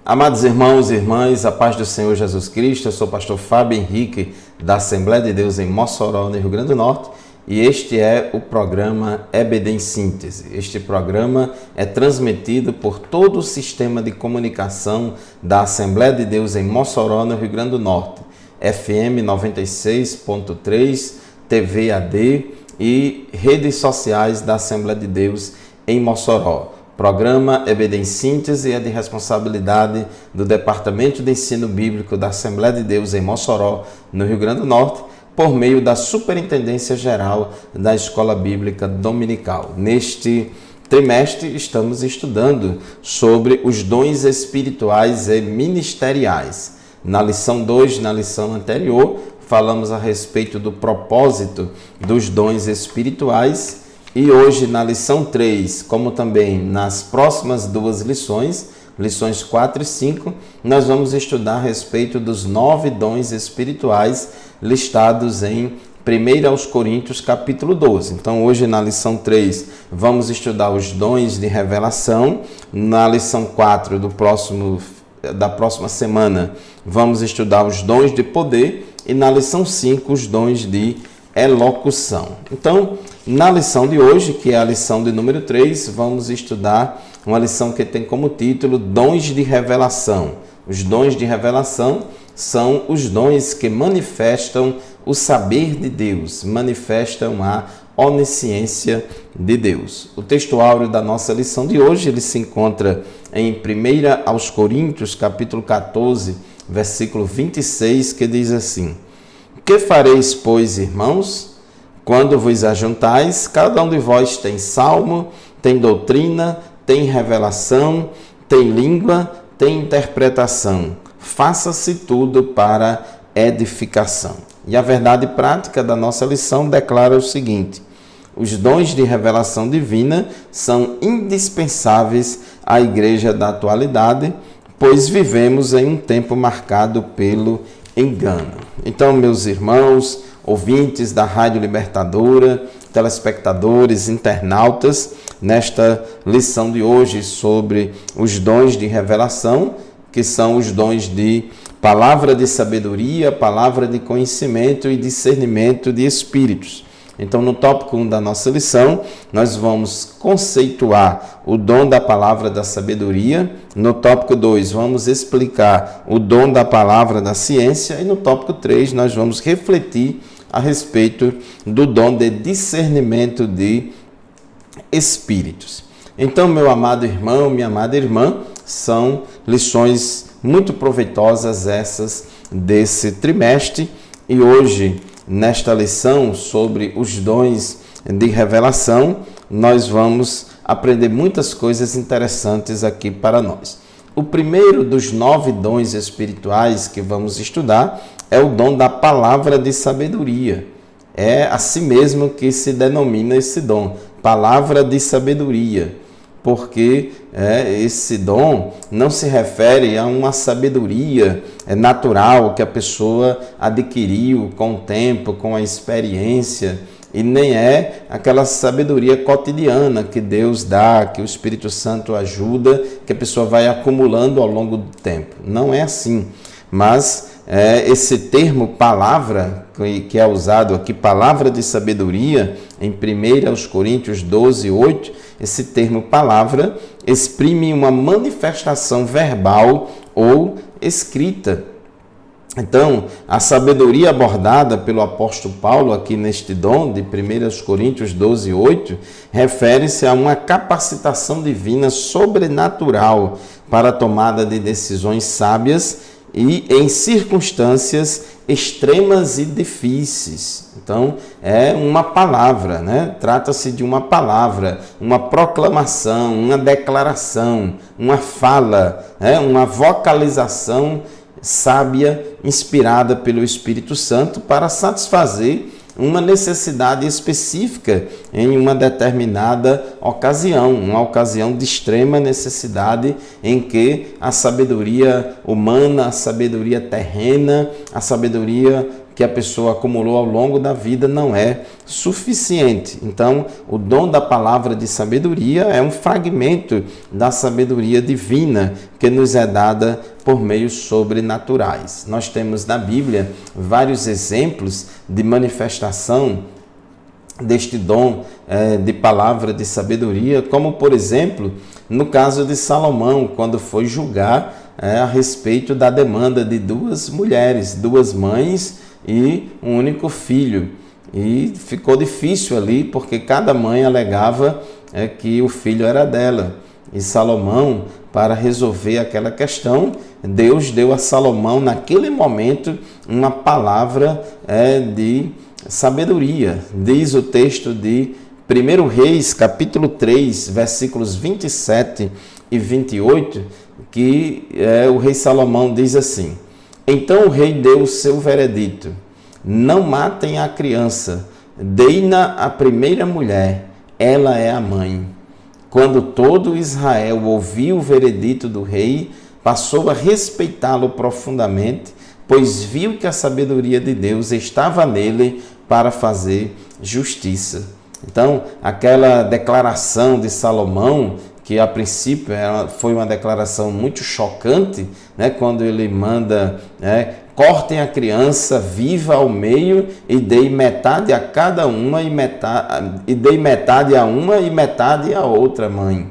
Amados irmãos e irmãs, a paz do Senhor Jesus Cristo, eu sou o pastor Fábio Henrique, da Assembleia de Deus em Mossoró, no Rio Grande do Norte, e este é o programa EBD em Síntese. Este programa é transmitido por todo o sistema de comunicação da Assembleia de Deus em Mossoró, no Rio Grande do Norte, FM 96.3, TV AD e redes sociais da Assembleia de Deus em Mossoró. Programa EBD em Síntese é de responsabilidade do Departamento de Ensino Bíblico da Assembleia de Deus em Mossoró, no Rio Grande do Norte, por meio da Superintendência Geral da Escola Bíblica Dominical. Neste trimestre, estamos estudando sobre os dons espirituais e ministeriais. Na lição 2, na lição anterior, falamos a respeito do propósito dos dons espirituais. E hoje, na lição 3, como também nas próximas duas lições, lições 4 e 5, nós vamos estudar a respeito dos 9 dons espirituais listados em 1 Coríntios, capítulo 12. Então, hoje, na lição 3, vamos estudar os dons de revelação. Na lição 4 da próxima semana, vamos estudar os dons de poder. E na lição 5, os dons de elocução. Então, na lição de hoje, que é a lição de número 3, vamos estudar uma lição que tem como título Dons de Revelação. Os dons de revelação são os dons que manifestam o saber de Deus, manifestam a onisciência de Deus. O texto áureo da nossa lição de hoje, ele se encontra em 1 Coríntios, capítulo 14, versículo 26, que diz assim: Que fareis, pois, irmãos, quando vos ajuntais? Cada um de vós tem salmo, tem doutrina, tem revelação, tem língua, tem interpretação. Faça-se tudo para edificação. E a verdade prática da nossa lição declara o seguinte: os dons de revelação divina são indispensáveis à igreja da atualidade, pois vivemos em um tempo marcado pelo engano. Então, meus irmãos, ouvintes da Rádio Libertadora, telespectadores, internautas, nesta lição de hoje sobre os dons de revelação, que são os dons de palavra de sabedoria, palavra de conhecimento e discernimento de espíritos. Então, no tópico 1 da nossa lição, nós vamos conceituar o dom da palavra da sabedoria. No tópico 2, vamos explicar o dom da palavra da ciência. E no tópico 3, nós vamos refletir a respeito do dom de discernimento de espíritos. Então, meu amado irmão, minha amada irmã, são lições muito proveitosas essas desse trimestre. E hoje, nesta lição sobre os dons de revelação, nós vamos aprender muitas coisas interessantes aqui para nós. O primeiro dos 9 dons espirituais que vamos estudar é o dom da palavra de sabedoria. É assim mesmo que se denomina esse dom, palavra de sabedoria, porque esse dom não se refere a uma sabedoria natural que a pessoa adquiriu com o tempo, com a experiência, e nem é aquela sabedoria cotidiana que Deus dá, que o Espírito Santo ajuda, que a pessoa vai acumulando ao longo do tempo. Não é assim, mas esse termo palavra, que é usado aqui, palavra de sabedoria, em 1 Coríntios 12, 8, esse termo palavra exprime uma manifestação verbal ou escrita. Então, a sabedoria abordada pelo apóstolo Paulo aqui neste dom de 1 Coríntios 12, 8, refere-se a uma capacitação divina sobrenatural para a tomada de decisões sábias e em circunstâncias extremas e difíceis. Então, é uma palavra, né? Trata-se de uma palavra, uma proclamação, uma declaração, uma fala, uma vocalização sábia, inspirada pelo Espírito Santo para satisfazer uma necessidade específica em uma determinada ocasião, uma ocasião de extrema necessidade em que a sabedoria humana, a sabedoria terrena, a sabedoria que a pessoa acumulou ao longo da vida não é suficiente. Então, o dom da palavra de sabedoria é um fragmento da sabedoria divina que nos é dada por meios sobrenaturais. Nós temos na Bíblia vários exemplos de manifestação deste dom de palavra de sabedoria, como, por exemplo, no caso de Salomão, quando foi julgar a respeito da demanda de duas mulheres, duas mães e um único filho. E ficou difícil ali, porque cada mãe alegava que o filho era dela. E Salomão, para resolver aquela questão, Deus deu a Salomão, naquele momento, uma palavra de sabedoria. Diz o texto de 1 Reis, capítulo 3, versículos 27 e 28, que o rei Salomão diz assim: então o rei deu o seu veredito: não matem a criança, deem-na à primeira mulher, ela é a mãe. Quando todo Israel ouviu o veredito do rei, passou a respeitá-lo profundamente, pois viu que a sabedoria de Deus estava nele para fazer justiça. Então, aquela declaração de Salomão, que a princípio foi uma declaração muito chocante, né, quando ele manda, cortem a criança viva ao meio e dei metade a cada uma e dei metade a uma e metade a outra mãe.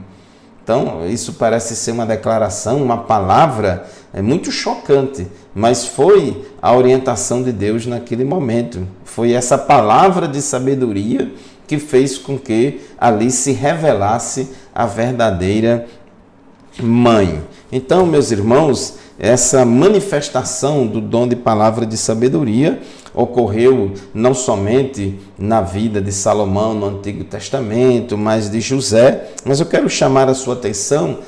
Então, isso parece ser uma declaração, uma palavra muito chocante, mas foi a orientação de Deus naquele momento. Foi essa palavra de sabedoria que fez com que ali se revelasse a verdadeira mãe. Então, meus irmãos, essa manifestação do dom de palavra de sabedoria ocorreu não somente na vida de Salomão no Antigo Testamento, mas de José, mas eu quero chamar a sua atenção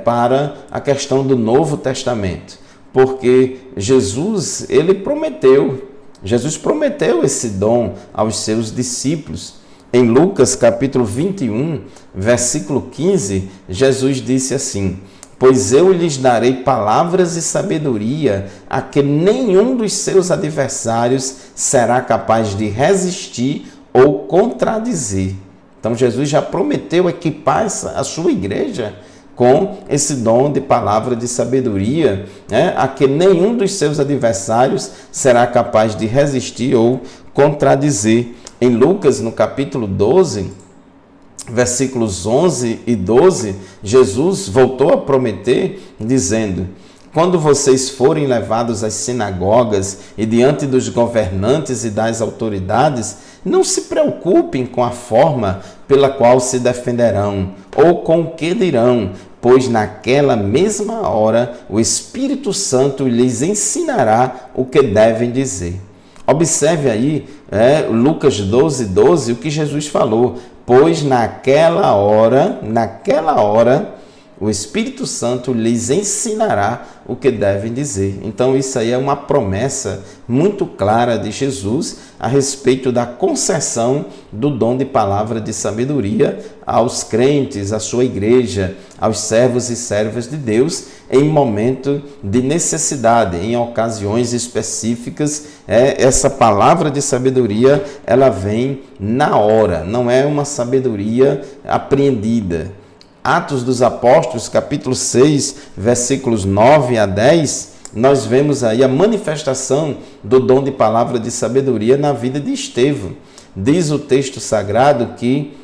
para a questão do Novo Testamento, porque Jesus prometeu esse dom aos seus discípulos. Em Lucas capítulo 21, versículo 15, Jesus disse assim: pois eu lhes darei palavras e sabedoria a que nenhum dos seus adversários será capaz de resistir ou contradizer. Então Jesus já prometeu equipar a sua igreja com esse dom de palavra de sabedoria, a que nenhum dos seus adversários será capaz de resistir ou contradizer. Em Lucas, no capítulo 12, versículos 11 e 12, Jesus voltou a prometer, dizendo: quando vocês forem levados às sinagogas e diante dos governantes e das autoridades, não se preocupem com a forma pela qual se defenderão ou com o que dirão, pois naquela mesma hora o Espírito Santo lhes ensinará o que devem dizer. Observe aí, Lucas 12, 12, o que Jesus falou. Pois naquela hora, o Espírito Santo lhes ensinará o que devem dizer. Então isso aí é uma promessa muito clara de Jesus a respeito da concessão do dom de palavra de sabedoria aos crentes, à sua igreja, aos servos e servas de Deus em momento de necessidade, em ocasiões específicas. Essa palavra de sabedoria, ela vem na hora, não é uma sabedoria apreendida. Atos dos Apóstolos, capítulo 6, versículos 9 a 10, nós vemos aí a manifestação do dom de palavra de sabedoria na vida de Estevão. Diz o texto sagrado que,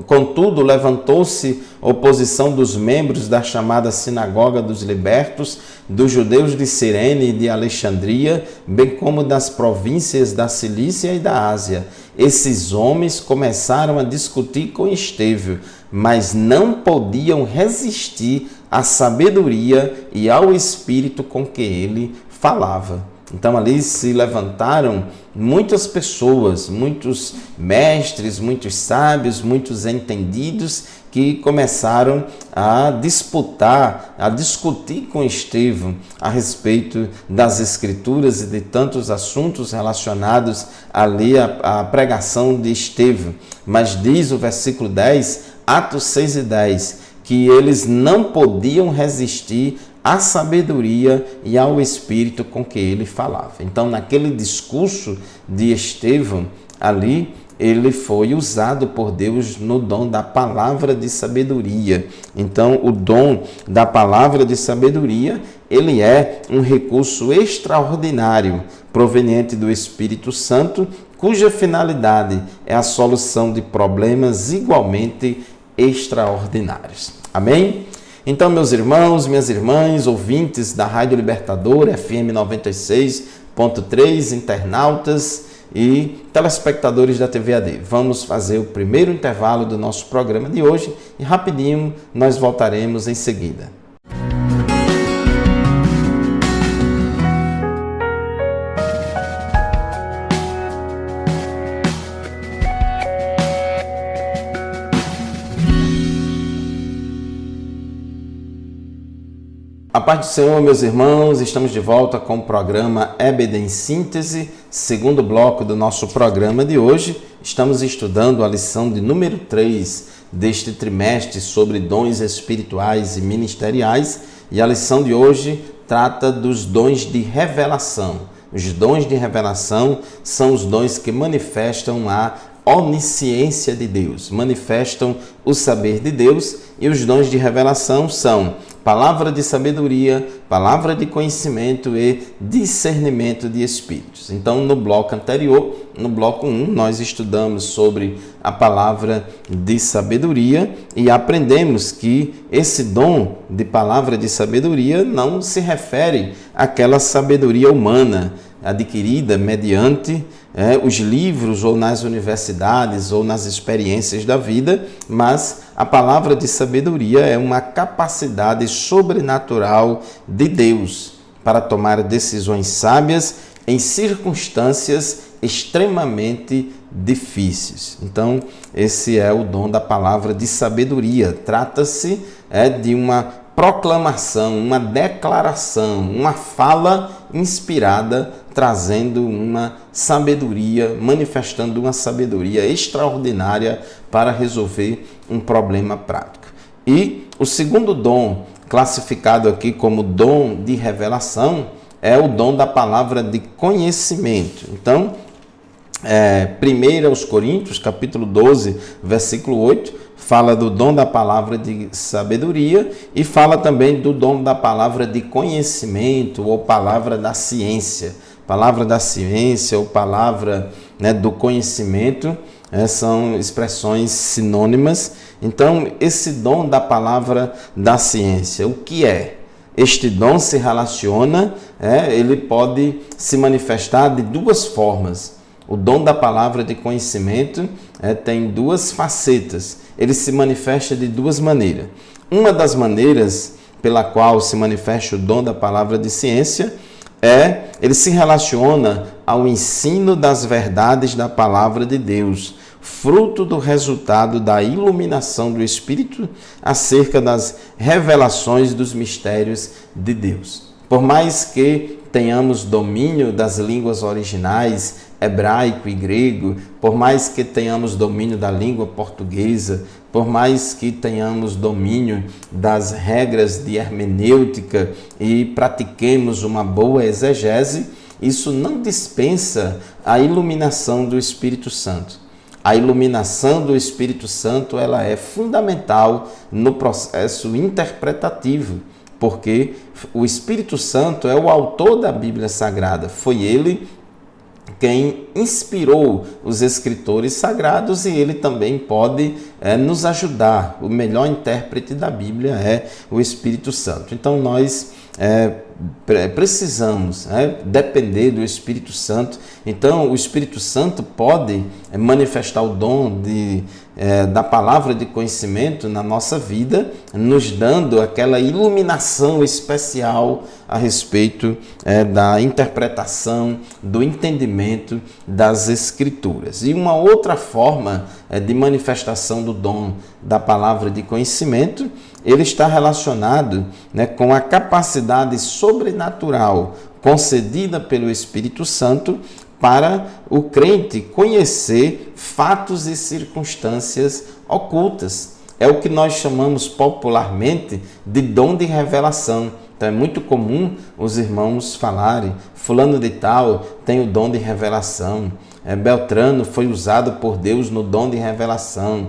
contudo, levantou-se oposição dos membros da chamada Sinagoga dos Libertos, dos judeus de Cirene e de Alexandria, bem como das províncias da Cilícia e da Ásia. Esses homens começaram a discutir com Estevão, mas não podiam resistir à sabedoria e ao espírito com que ele falava. Então ali se levantaram muitas pessoas, muitos mestres, muitos sábios, muitos entendidos, que começaram a disputar, a discutir com Estevão a respeito das Escrituras e de tantos assuntos relacionados ali à pregação de Estevão. Mas diz o versículo 10, Atos 6 e 10, que eles não podiam resistir à sabedoria e ao espírito com que ele falava. Então, naquele discurso de Estevão, ali, ele foi usado por Deus no dom da palavra de sabedoria. Então, o dom da palavra de sabedoria, ele é um recurso extraordinário, proveniente do Espírito Santo, cuja finalidade é a solução de problemas igualmente extraordinários. Amém? Então, meus irmãos, minhas irmãs, ouvintes da Rádio Libertador, FM 96.3, internautas e telespectadores da TV AD. Vamos fazer o primeiro intervalo do nosso programa de hoje e rapidinho nós voltaremos em seguida. A paz do Senhor, meus irmãos, estamos de volta com o programa EBD em Síntese, segundo bloco do nosso programa de hoje. Estamos estudando a lição de número 3 deste trimestre sobre dons espirituais e ministeriais, e a lição de hoje trata dos dons de revelação. Os dons de revelação são os dons que manifestam a onisciência de Deus, manifestam o saber de Deus, e os dons de revelação são palavra de sabedoria, palavra de conhecimento e discernimento de espíritos. Então, no bloco anterior, no bloco 1, nós estudamos sobre a palavra de sabedoria e aprendemos que esse dom de palavra de sabedoria não se refere àquela sabedoria humana adquirida mediante os livros ou nas universidades ou nas experiências da vida, mas a palavra de sabedoria é uma capacidade sobrenatural de Deus para tomar decisões sábias em circunstâncias extremamente difíceis. Então, esse é o dom da palavra de sabedoria. Trata-se de uma proclamação, uma declaração, uma fala inspirada, trazendo uma sabedoria, manifestando uma sabedoria extraordinária para resolver um problema prático. E o segundo dom, classificado aqui como dom de revelação, é o dom da palavra de conhecimento. Então, 1 aos Coríntios, capítulo 12, versículo 8, fala do dom da palavra de sabedoria e fala também do dom da palavra de conhecimento ou palavra da ciência. Palavra da ciência ou palavra do conhecimento são expressões sinônimas. Então, esse dom da palavra da ciência, o que é? Este dom se relaciona, ele pode se manifestar de duas formas. O dom da palavra de conhecimento tem duas facetas. Ele se manifesta de duas maneiras. Uma das maneiras pela qual se manifesta o dom da palavra de ciência ele se relaciona ao ensino das verdades da palavra de Deus, fruto do resultado da iluminação do Espírito acerca das revelações dos mistérios de Deus. Por mais que tenhamos domínio das línguas originais, hebraico e grego, por mais que tenhamos domínio da língua portuguesa, por mais que tenhamos domínio das regras de hermenêutica e pratiquemos uma boa exegese, isso não dispensa a iluminação do Espírito Santo. A iluminação do Espírito Santo, ela é fundamental no processo interpretativo, porque o Espírito Santo é o autor da Bíblia Sagrada. Foi ele quem inspirou os escritores sagrados e ele também pode nos ajudar. O melhor intérprete da Bíblia é o Espírito Santo. Então, nós precisamos depender do Espírito Santo. Então, o Espírito Santo pode manifestar o dom da palavra de conhecimento na nossa vida, nos dando aquela iluminação especial a respeito da interpretação, do entendimento das Escrituras. E uma outra forma de manifestação do dom da palavra de conhecimento, ele está relacionado com a capacidade sobrenatural concedida pelo Espírito Santo para o crente conhecer fatos e circunstâncias ocultas. é o que nós chamamos popularmente de dom de revelação. Então é muito comum os irmãos falarem, fulano de tal tem o dom de revelação, Beltrano foi usado por Deus no dom de revelação,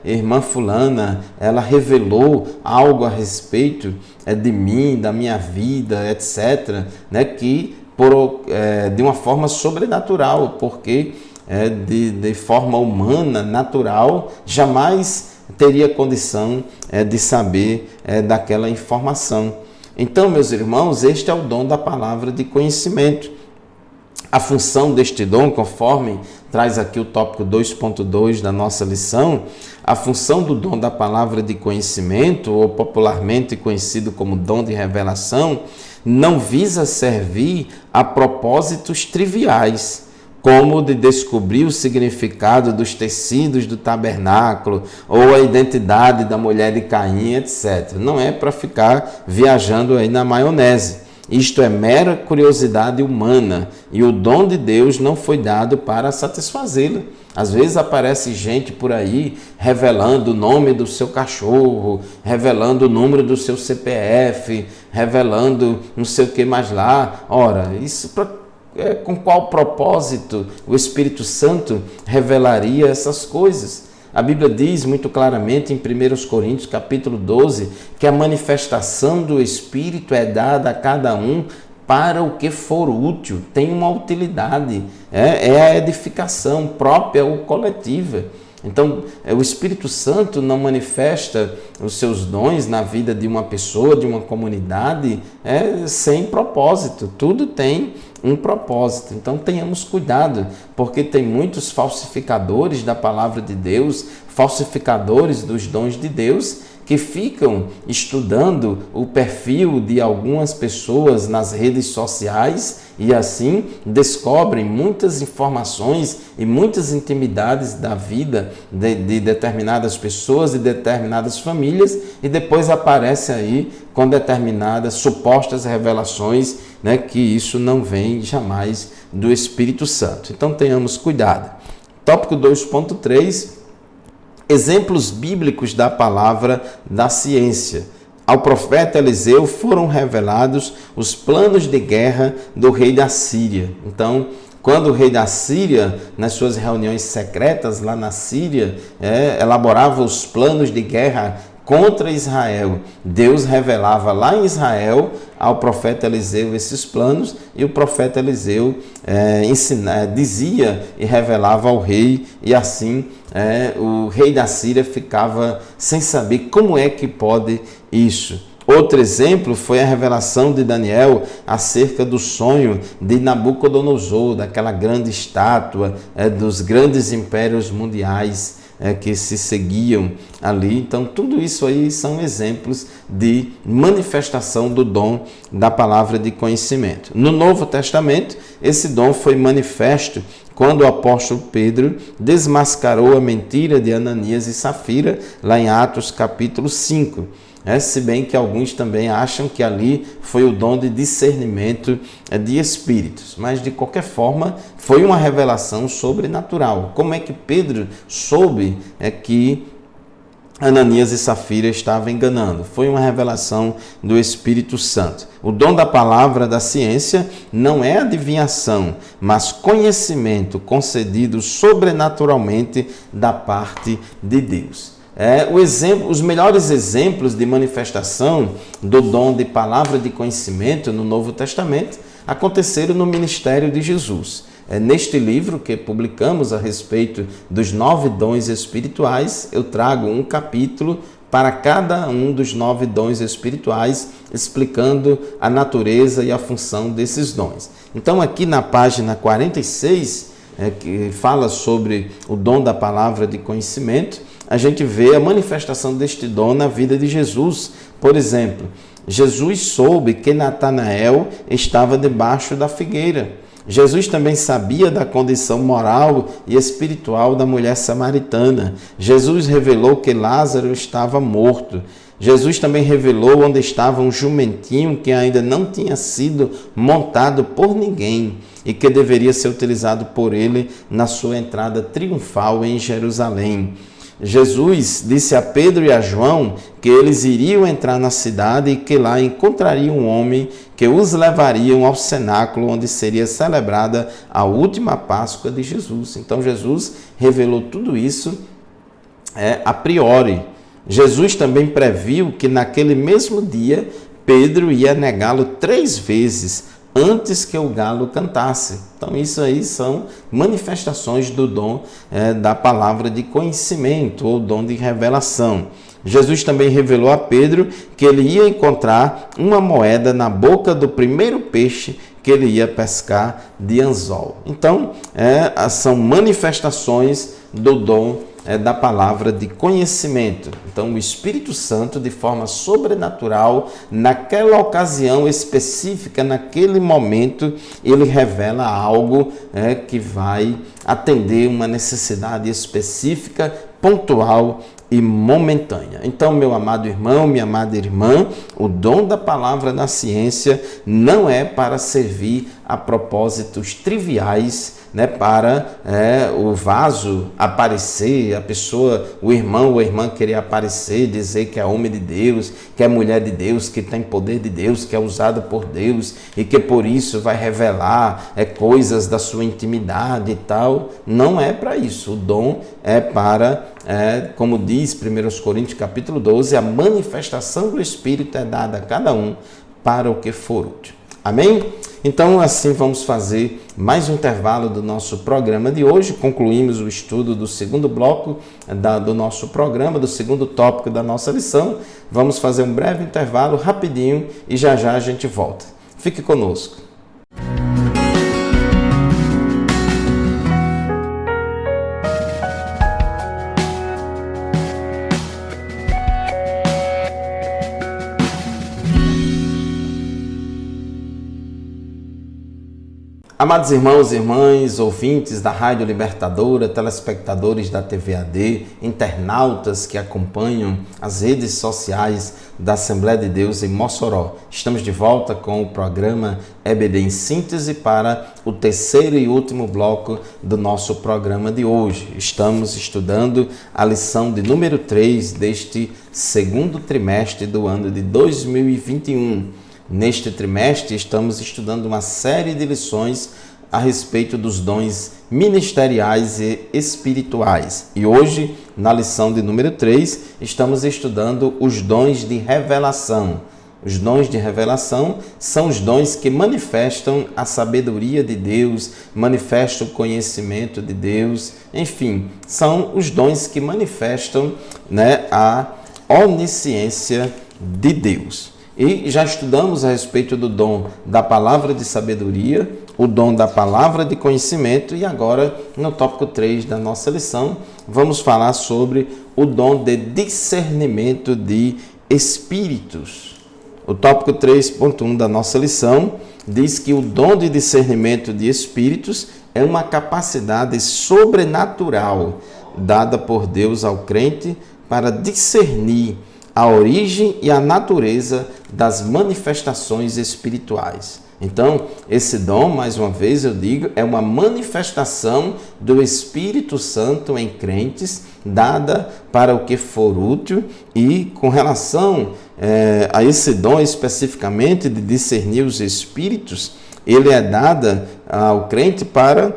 irmã fulana, ela revelou algo a respeito de mim, da minha vida, etc., que de uma forma sobrenatural, porque de forma humana, natural, jamais teria condição de saber daquela informação. Então, meus irmãos, este é o dom da palavra de conhecimento. A função deste dom, conforme traz aqui o tópico 2.2 da nossa lição, a função do dom da palavra de conhecimento, ou popularmente conhecido como dom de revelação, não visa servir a propósitos triviais, como de descobrir o significado dos tecidos do tabernáculo ou a identidade da mulher de Caim, etc. Não é para ficar viajando aí na maionese. Isto é mera curiosidade humana e o dom de Deus não foi dado para satisfazê-la. Às vezes aparece gente por aí revelando o nome do seu cachorro, revelando o número do seu CPF, revelando não sei o que mais lá. Ora, isso com qual propósito o Espírito Santo revelaria essas coisas? A Bíblia diz muito claramente em 1 Coríntios capítulo 12 que a manifestação do Espírito é dada a cada um para o que for útil, tem uma utilidade, é a edificação própria ou coletiva. Então, o Espírito Santo não manifesta os seus dons na vida de uma pessoa, de uma comunidade, sem propósito. Tudo tem um propósito. Então, tenhamos cuidado, porque tem muitos falsificadores da palavra de Deus, falsificadores dos dons de Deus, que ficam estudando o perfil de algumas pessoas nas redes sociais e assim descobrem muitas informações e muitas intimidades da vida de determinadas pessoas e determinadas famílias e depois aparece aí com determinadas supostas revelações, que isso não vem jamais do Espírito Santo. Então tenhamos cuidado. Tópico 2.3. Exemplos bíblicos da palavra da ciência. Ao profeta Eliseu foram revelados os planos de guerra do rei da Síria. Então, quando o rei da Síria, nas suas reuniões secretas lá na Síria, elaborava os planos de guerra contra Israel, Deus revelava lá em Israel ao profeta Eliseu esses planos e o profeta Eliseu dizia e revelava ao rei e assim o rei da Síria ficava sem saber como é que pode isso. Outro exemplo foi a revelação de Daniel acerca do sonho de Nabucodonosor, daquela grande estátua dos grandes impérios mundiais que se seguiam ali. Então, tudo isso aí são exemplos de manifestação do dom da palavra de conhecimento. No Novo Testamento, esse dom foi manifesto quando o apóstolo Pedro desmascarou a mentira de Ananias e Safira, lá em Atos capítulo 5. Se bem que alguns também acham que ali foi o dom de discernimento de espíritos. Mas, de qualquer forma, foi uma revelação sobrenatural. Como é que Pedro soube que Ananias e Safira estavam enganando? Foi uma revelação do Espírito Santo. O dom da palavra da ciência não é adivinhação, mas conhecimento concedido sobrenaturalmente da parte de Deus. Os melhores exemplos de manifestação do dom de palavra de conhecimento no Novo Testamento aconteceram no ministério de Jesus. Neste livro que publicamos a respeito dos 9 dons espirituais, eu trago um capítulo para cada um dos 9 dons espirituais, explicando a natureza e a função desses dons. Então, aqui na página 46, que fala sobre o dom da palavra de conhecimento, a gente vê a manifestação deste dom na vida de Jesus. Por exemplo, Jesus soube que Natanael estava debaixo da figueira. Jesus também sabia da condição moral e espiritual da mulher samaritana. Jesus revelou que Lázaro estava morto. Jesus também revelou onde estava um jumentinho que ainda não tinha sido montado por ninguém e que deveria ser utilizado por ele na sua entrada triunfal em Jerusalém. Jesus disse a Pedro e a João que eles iriam entrar na cidade e que lá encontrariam um homem que os levariam ao cenáculo onde seria celebrada a última Páscoa de Jesus. Então Jesus revelou tudo isso a priori. Jesus também previu que naquele mesmo dia Pedro ia negá-lo 3 vezes antes que o galo cantasse. Então isso aí são manifestações do dom da palavra de conhecimento ou dom de revelação. Jesus também revelou a Pedro que ele ia encontrar uma moeda na boca do primeiro peixe que ele ia pescar de anzol. Então são manifestações do dom da palavra de conhecimento. Então, o Espírito Santo, de forma sobrenatural, naquela ocasião específica, naquele momento, ele revela algo que vai atender uma necessidade específica, pontual e momentânea. Então, meu amado irmão, minha amada irmã, o dom da palavra na ciência não é para servir a propósitos triviais, para o vaso aparecer, a pessoa, o irmão ou a irmã querer aparecer, dizer que é homem de Deus, que é mulher de Deus, que tem poder de Deus, que é usado por Deus e que por isso vai revelar coisas da sua intimidade e tal. Não é para isso. O dom é para, como diz 1 Coríntios capítulo 12, a manifestação do Espírito é dada a cada um para o que for útil. Amém? Então, assim vamos fazer mais um intervalo do nosso programa de hoje. Concluímos o estudo do segundo bloco do nosso programa, do segundo tópico da nossa lição. Vamos fazer um breve intervalo, rapidinho, e já já a gente volta. Fique conosco. Amados irmãos e irmãs, ouvintes da Rádio Libertadora, telespectadores da TVAD, internautas que acompanham as redes sociais da Assembleia de Deus em Mossoró. Estamos de volta com o programa EBD em Síntese para o terceiro e último bloco do nosso programa de hoje. Estamos estudando a lição de número 3 deste segundo trimestre do ano de 2021. Neste trimestre, estamos estudando uma série de lições a respeito dos dons ministeriais e espirituais. E hoje, na lição de número 3, estamos estudando os dons de revelação. Os dons de revelação são os dons que manifestam a sabedoria de Deus, manifestam o conhecimento de Deus, enfim, são os dons que manifestam a onisciência de Deus. E já estudamos a respeito do dom da palavra de sabedoria, o dom da palavra de conhecimento e agora, no tópico 3 da nossa lição, vamos falar sobre o dom de discernimento de espíritos. O tópico 3.1 da nossa lição diz que o dom de discernimento de espíritos é uma capacidade sobrenatural dada por Deus ao crente para discernir a origem e a natureza das manifestações espirituais. Então, esse dom, mais uma vez eu digo, é uma manifestação do Espírito Santo em crentes, dada para o que for útil, e com relação a esse dom especificamente de discernir os espíritos, ele é dado ao crente para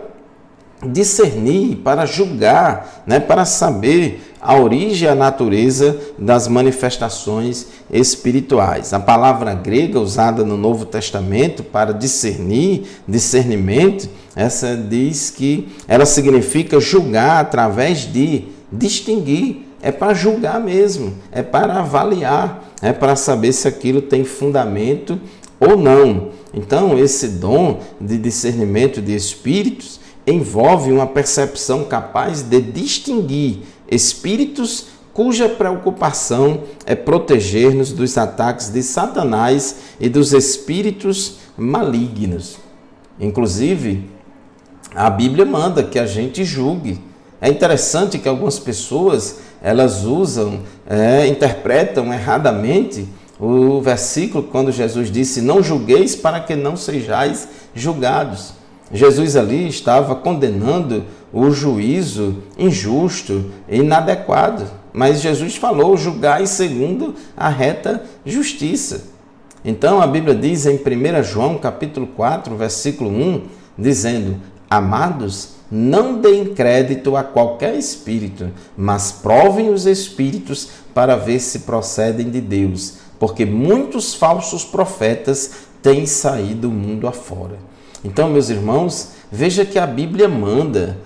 discernir, para julgar, para saber a origem e a natureza das manifestações espirituais. A palavra grega usada no Novo Testamento para discernir, discernimento, essa diz que ela significa julgar através de distinguir. É para julgar mesmo, é para avaliar, é para saber se aquilo tem fundamento ou não. Então, esse dom de discernimento de espíritos envolve uma percepção capaz de distinguir espíritos cuja preocupação é proteger-nos dos ataques de Satanás e dos espíritos malignos. Inclusive, a Bíblia manda que a gente julgue. É interessante que algumas pessoas, elas interpretam erradamente o versículo quando Jesus disse: não julgueis para que não sejais julgados. Jesus ali estava condenando o juízo injusto e inadequado. Mas Jesus falou: julgai segundo a reta justiça. Então a Bíblia diz em 1 João capítulo 4, versículo 1, dizendo: amados, não deem crédito a qualquer espírito, mas provem os espíritos para ver se procedem de Deus, porque muitos falsos profetas têm saído do mundo afora. Então, meus irmãos, veja que a Bíblia manda,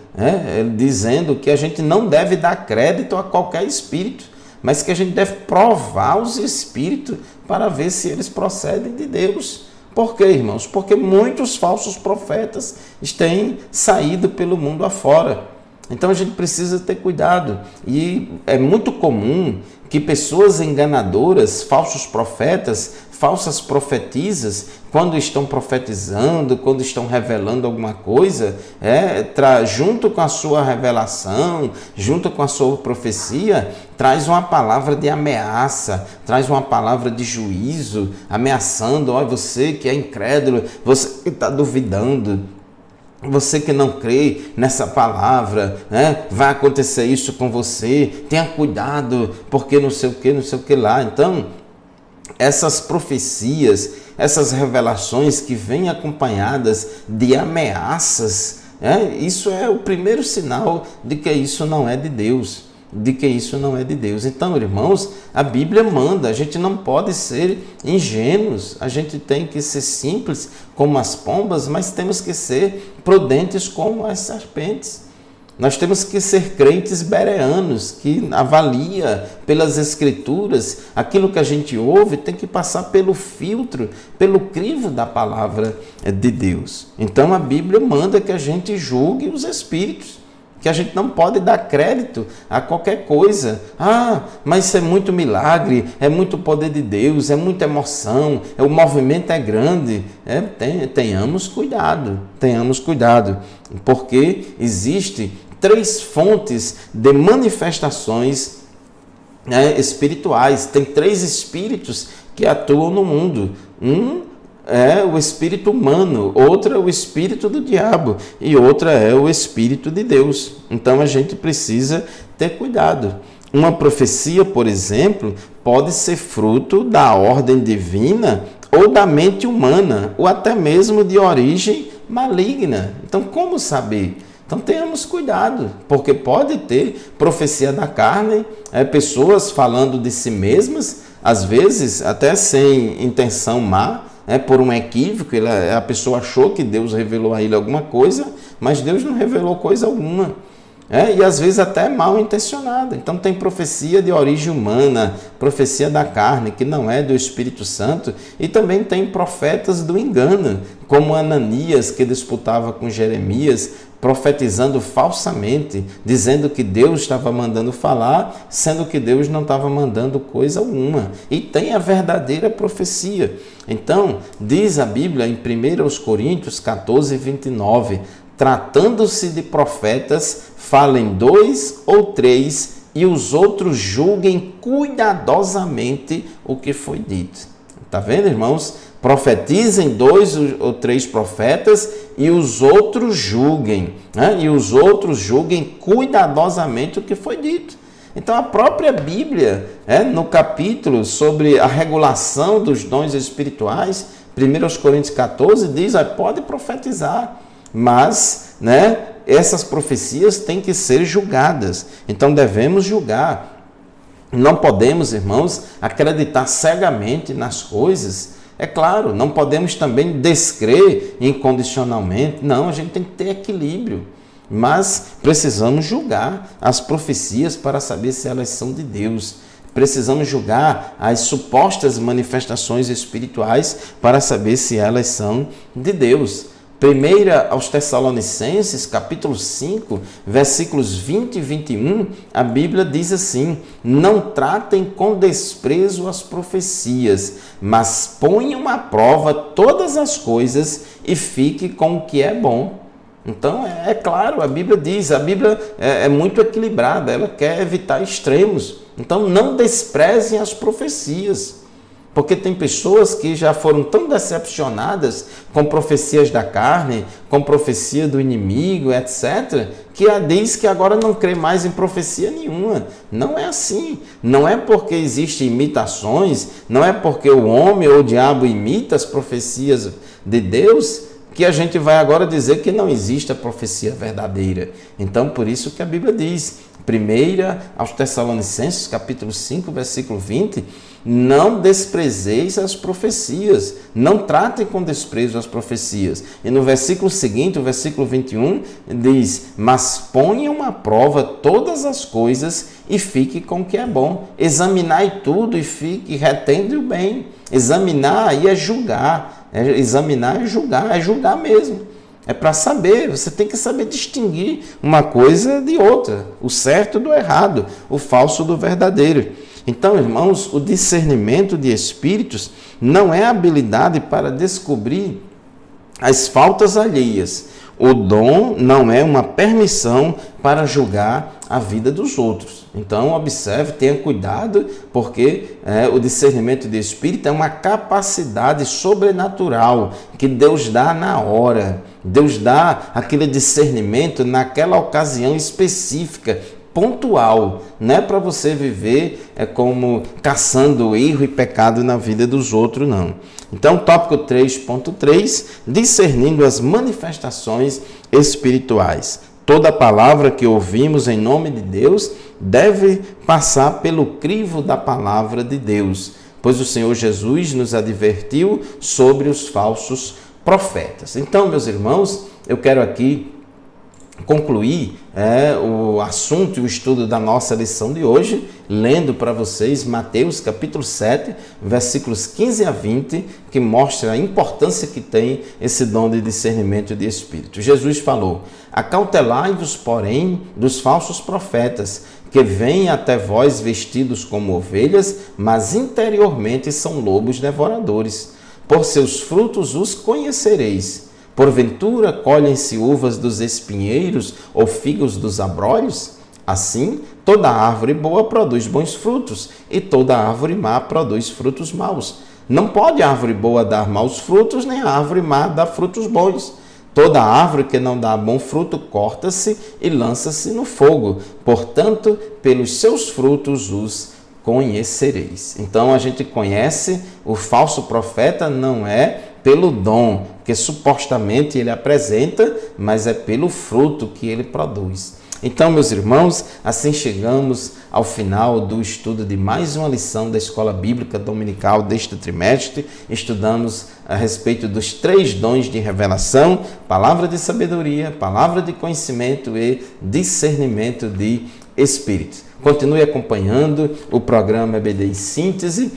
dizendo que a gente não deve dar crédito a qualquer espírito, mas que a gente deve provar os espíritos para ver se eles procedem de Deus. Por quê, irmãos? Porque muitos falsos profetas têm saído pelo mundo afora. Então a gente precisa ter cuidado. E é muito comum que pessoas enganadoras, falsos profetas, falsas profetisas, quando estão profetizando, quando estão revelando alguma coisa, junto com a sua revelação, junto com a sua profecia, traz uma palavra de ameaça, traz uma palavra de juízo, ameaçando: ó, você que é incrédulo, você que está duvidando, você que não crê nessa palavra, vai acontecer isso com você, tenha cuidado, porque não sei o que lá. Então, essas profecias, essas revelações que vêm acompanhadas de ameaças, isso é o primeiro sinal de que isso não é de Deus. Então, irmãos, a Bíblia manda, a gente não pode ser ingênuos, a gente tem que ser simples como as pombas, mas temos que ser prudentes como as serpentes. Nós temos que ser crentes bereanos, que avalia pelas Escrituras, aquilo que a gente ouve tem que passar pelo filtro, pelo crivo da palavra de Deus. Então a Bíblia manda que a gente julgue os espíritos, que a gente não pode dar crédito a qualquer coisa. Ah, mas isso é muito milagre, é muito poder de Deus, é muita emoção, o movimento é grande. Tenhamos cuidado, porque existe 3 fontes de manifestações espirituais. Tem 3 espíritos que atuam no mundo. Um é o espírito humano, outra é o espírito do diabo e outra é o espírito de Deus. Então a gente precisa ter cuidado. Uma profecia, por exemplo, pode ser fruto da ordem divina ou da mente humana, ou até mesmo de origem maligna. Então, como saber? Então tenhamos cuidado, porque pode ter profecia da carne, pessoas falando de si mesmas, às vezes até sem intenção má, por um equívoco, a pessoa achou que Deus revelou a ele alguma coisa, mas Deus não revelou coisa alguma. E às vezes até mal intencionada. Então tem profecia de origem humana, profecia da carne, que não é do Espírito Santo, e também tem profetas do engano, como Ananias, que disputava com Jeremias, profetizando falsamente, dizendo que Deus estava mandando falar, sendo que Deus não estava mandando coisa alguma. E tem a verdadeira profecia. Então, diz a Bíblia em 1 Coríntios 14, 29, tratando-se de profetas, falem 2 ou 3 e os outros julguem cuidadosamente o que foi dito. Está vendo, irmãos? Profetizem 2 ou 3 profetas e os outros julguem. E os outros julguem cuidadosamente o que foi dito. Então a própria Bíblia, no capítulo sobre a regulação dos dons espirituais, 1 Coríntios 14 diz, pode profetizar, mas essas profecias têm que ser julgadas. Então devemos julgar. Não podemos, irmãos, acreditar cegamente nas coisas. É claro, não podemos também descrer incondicionalmente. Não, a gente tem que ter equilíbrio. Mas precisamos julgar as profecias para saber se elas são de Deus. Precisamos julgar as supostas manifestações espirituais para saber se elas são de Deus. 1 aos Tessalonicenses, capítulo 5, versículos 20 e 21, a Bíblia diz assim: não tratem com desprezo as profecias, mas ponham à prova todas as coisas e fique com o que é bom. Então, é claro, a Bíblia diz, a Bíblia é muito equilibrada, ela quer evitar extremos. Então, não desprezem as profecias. Porque tem pessoas que já foram tão decepcionadas com profecias da carne, com profecia do inimigo, etc., que diz que agora não crê mais em profecia nenhuma. Não é assim. Não é porque existem imitações, não é porque o homem ou o diabo imita as profecias de Deus, que a gente vai agora dizer que não existe a profecia verdadeira. Então, por isso que a Bíblia diz, 1 aos Tessalonicenses, capítulo 5, versículo 20, não desprezeis as profecias, não tratem com desprezo as profecias. E no versículo seguinte, o versículo 21, diz, mas ponham à prova todas as coisas e fique com o que é bom. Examinai tudo e fique, retende o bem. Examinar aí é julgar. Examinar é julgar mesmo. É para saber, você tem que saber distinguir uma coisa de outra, o certo do errado, o falso do verdadeiro. Então, irmãos, o discernimento de espíritos não é habilidade para descobrir as faltas alheias. O dom não é uma permissão para julgar a vida dos outros. Então, observe, tenha cuidado, porque o discernimento de espírito é uma capacidade sobrenatural que Deus dá na hora. Deus dá aquele discernimento naquela ocasião específica, pontual, não é para você viver como caçando erro e pecado na vida dos outros, não. Então, tópico 3.3, discernindo as manifestações espirituais. Toda palavra que ouvimos em nome de Deus deve passar pelo crivo da palavra de Deus, pois o Senhor Jesus nos advertiu sobre os falsos profetas. Então, meus irmãos, eu quero aqui concluir o assunto e o estudo da nossa lição de hoje, lendo para vocês Mateus capítulo 7, versículos 15 a 20, que mostra a importância que tem esse dom de discernimento de espírito. Jesus falou, acautelai-vos, porém, dos falsos profetas, que vêm até vós vestidos como ovelhas, mas interiormente são lobos devoradores. Por seus frutos os conhecereis. Porventura colhem-se uvas dos espinheiros ou figos dos abrolhos? Assim, toda árvore boa produz bons frutos, e toda árvore má produz frutos maus. Não pode a árvore boa dar maus frutos, nem a árvore má dar frutos bons. Toda árvore que não dá bom fruto corta-se e lança-se no fogo. Portanto, pelos seus frutos os conhecereis. Então, a gente conhece o falso profeta não é pelo dom que supostamente ele apresenta, mas é pelo fruto que ele produz. Então, meus irmãos, assim chegamos ao final do estudo de mais uma lição da Escola Bíblica Dominical deste trimestre. Estudamos a respeito dos 3 dons de revelação, palavra de sabedoria, palavra de conhecimento e discernimento de espírito. Continue acompanhando o programa EBD em Síntese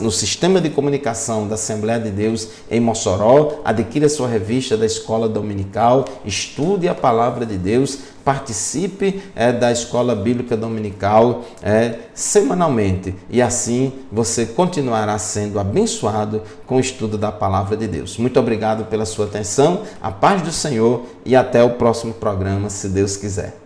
no sistema de comunicação da Assembleia de Deus em Mossoró. Adquira sua revista da Escola Dominical, estude a Palavra de Deus, participe da Escola Bíblica Dominical semanalmente e assim você continuará sendo abençoado com o estudo da Palavra de Deus. Muito obrigado pela sua atenção, a paz do Senhor e até o próximo programa, se Deus quiser.